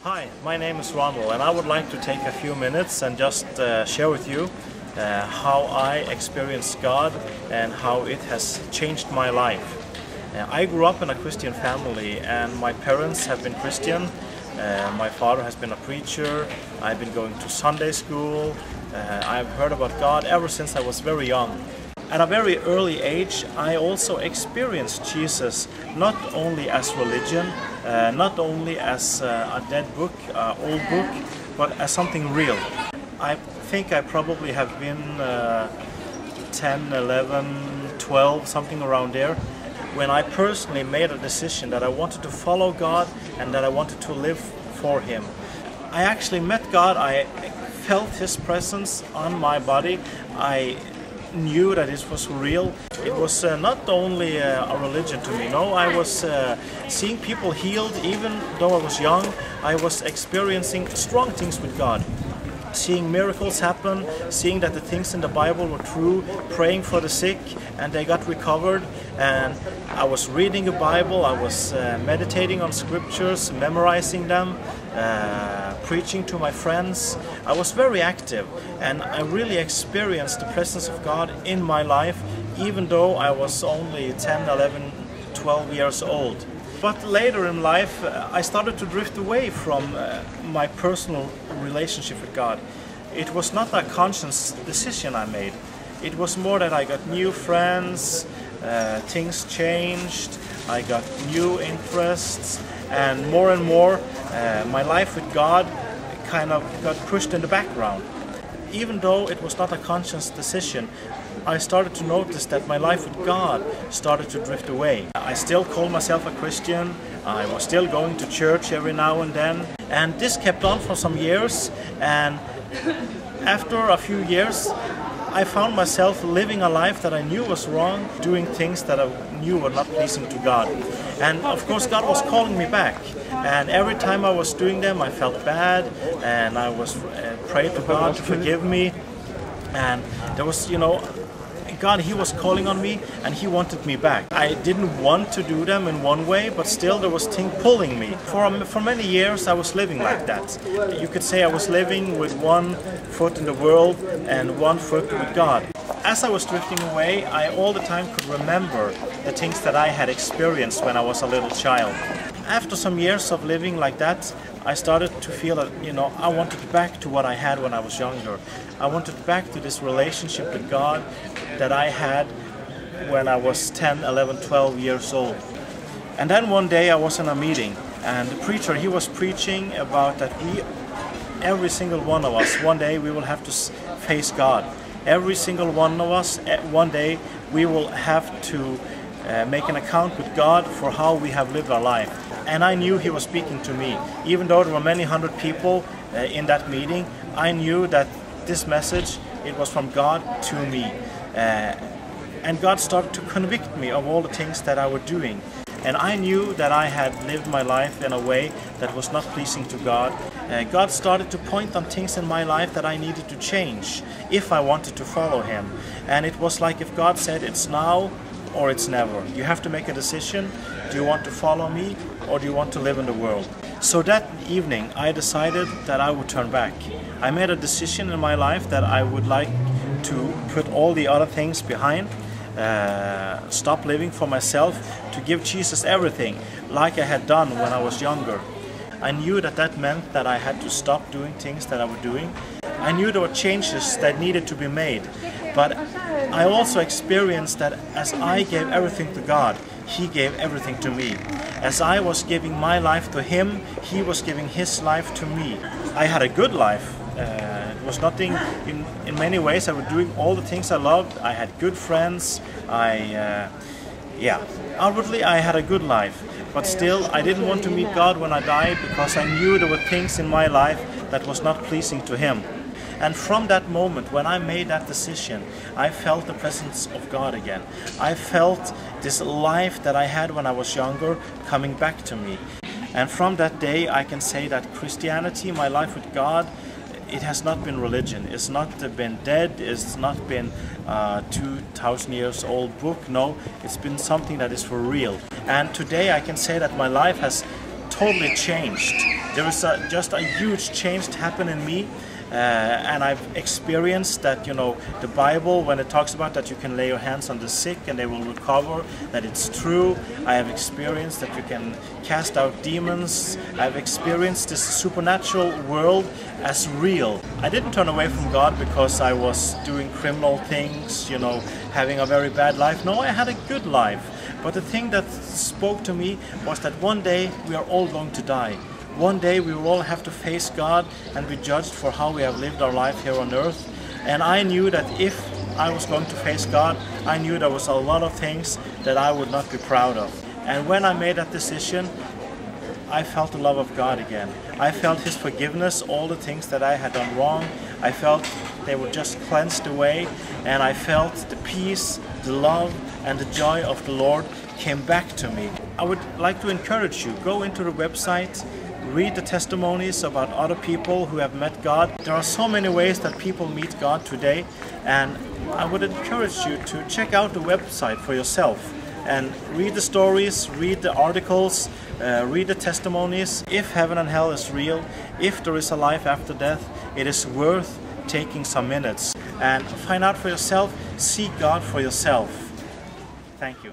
Hi, my name is Ronald, and I would like to take a few minutes and just share with you how I experienced God and how it has changed my life. I grew up in a Christian family, and my parents have been Christian. My father has been a preacher. I've been going to Sunday school. I've heard about God ever since I was very young. At a very early age, I also experienced Jesus not only as religion, not only as a dead book, old book, but as something real. I think I probably have been 10, 11, 12, something around there, when I personally made a decision that I wanted to follow God and that I wanted to live for Him. I actually met God. I felt His presence on my body. I knew that it was real. It was not only a religion to me. No, I was seeing people healed. Even though I was young, I was experiencing strong things with God. Seeing miracles happen, seeing that the things in the Bible were true, praying for the sick and they got recovered. And I was reading the Bible, I was meditating on scriptures, memorizing them, preaching to my friends. I was very active, and I really experienced the presence of God in my life, even though I was only 10, 11, 12 years old. But later in life, I started to drift away from my personal relationship with God. It was not a conscious decision I made. It was more that I got new friends, things changed, I got new interests, and more my life with God kind of got pushed in the background. Even though it was not a conscious decision, I started to notice that my life with God started to drift away. I still call myself a Christian. I was still going to church every now and then. And this kept on for some years. And after a few years, I found myself living a life that I knew was wrong, doing things that I knew were not pleasing to God. And of course God was calling me back. And every time I was doing them, I felt bad, and I was prayed to God to forgive me. And there was, God, He was calling on me, and He wanted me back. I didn't want to do them in one way, but still there was thing pulling me. For many years I was living like that. You could say I was living with one foot in the world and one foot with God. As I was drifting away, I all the time could remember the things that I had experienced when I was a little child. After some years of living like that, I started to feel that, I wanted back to what I had when I was younger. I wanted back to this relationship with God that I had when I was 10, 11, 12 years old. And then one day I was in a meeting, and the preacher, he was preaching about that every single one of us, one day we will have to face God. Every single one of us, one day we will have to make an account with God for how we have lived our life. And I knew He was speaking to me. Even though there were many hundred people in that meeting, I knew that this message, it was from God to me. And God started to convict me of all the things that I was doing. And I knew that I had lived my life in a way that was not pleasing to God. God started to point on things in my life that I needed to change if I wanted to follow Him. And it was like if God said, it's now or it's never. You have to make a decision. Do you want to follow me, or do you want to live in the world? So that evening I decided that I would turn back. I made a decision in my life that I would like to put all the other things behind, stop living for myself, to give Jesus everything, like I had done when I was younger. I knew that that meant that I had to stop doing things that I was doing. I knew there were changes that needed to be made, but I also experienced that as I gave everything to God, He gave everything to me. As I was giving my life to Him, He was giving His life to me. I had a good life. It was nothing, in many ways I was doing all the things I loved. I had good friends. Outwardly I had a good life. But still, I didn't want to meet God when I died, because I knew there were things in my life that was not pleasing to Him. And from that moment, when I made that decision, I felt the presence of God again. I felt this life that I had when I was younger coming back to me. And from that day, I can say that Christianity, my life with God, it has not been religion. It's not been dead. It's not been a 2,000 years old book. No, it's been something that is for real. And today I can say that my life has totally changed. There was just a huge change happened in me. And I've experienced that, you know, the Bible, when it talks about that you can lay your hands on the sick and they will recover, that it's true. I have experienced that you can cast out demons. I've experienced this supernatural world as real. I didn't turn away from God because I was doing criminal things, you know, having a very bad life. No, I had a good life. But the thing that spoke to me was that one day we are all going to die. One day we will all have to face God and be judged for how we have lived our life here on earth. And I knew that if I was going to face God, I knew there was a lot of things that I would not be proud of. And when I made that decision, I felt the love of God again. I felt His forgiveness, all the things that I had done wrong. I felt they were just cleansed away, and I felt the peace, the love, and the joy of the Lord came back to me. I would like to encourage you, go into the website, read the testimonies about other people who have met God. There are so many ways that people meet God today, and I would encourage you to check out the website for yourself and read the stories, read the articles, read the testimonies. If heaven and hell is real, if there is a life after death, it is worth taking some minutes and find out for yourself, seek God for yourself. Thank you.